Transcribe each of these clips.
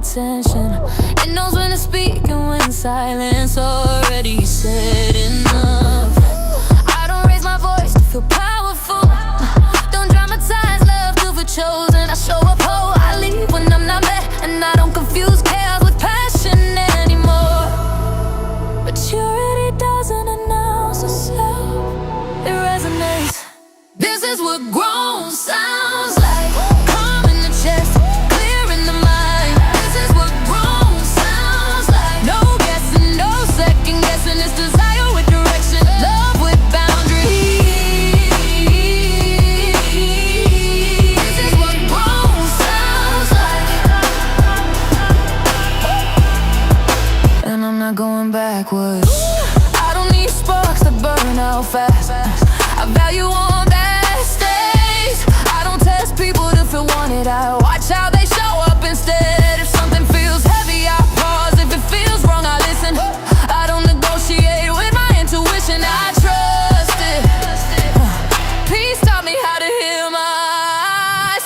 attention. It knows when to speak and when silence already said enough. I don't raise my voice to feel powerful. Don't dramatize love to feel chosen. I show up whole, I leave when I'm not met, and I don't confuse chaos with passion anymore. Maturity doesn't announce itself, it resonates. This is what grown sounds like. Calm in the chest, clear in the mind. This is what grown sounds like. No guessing, no second guessing. It's desire with direction, love with boundaries. This is what grown sounds like. And I'm not going backwards. I don't need sparks to burn out fast. I value on best days. I don't test people to feel wanted. I watch how they show up instead. If something feels heavy, I pause. If it feels wrong, I listen. I don't negotiate with my intuition, I trust it. Please taught me how to hear myself.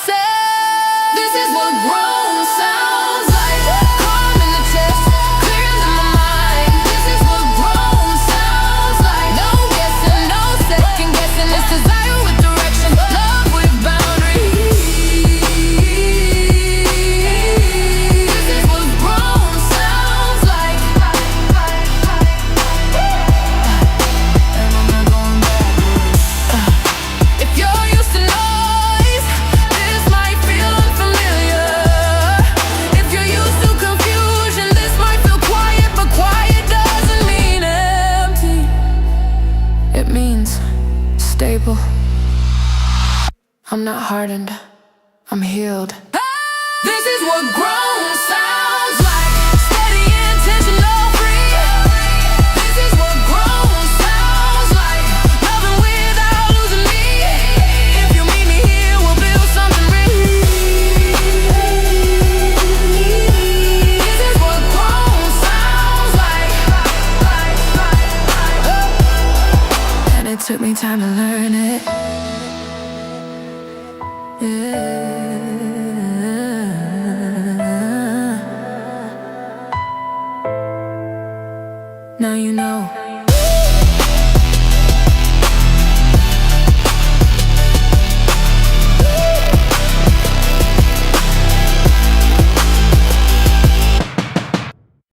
This is what grown sounds like. Calm in the chest, clear in my mind. This is what grown sounds like. No guessing, no second guessing. It's desire with direction, love with boundaries. This is what grown sounds like. And I'm not going backwards. If you're used to noise, this might feel unfamiliar. If you're used to confusion, this might feel quiet, but quiet doesn't mean empty. It means stable. I'm not hardened, I'm healed. This is what grown sounds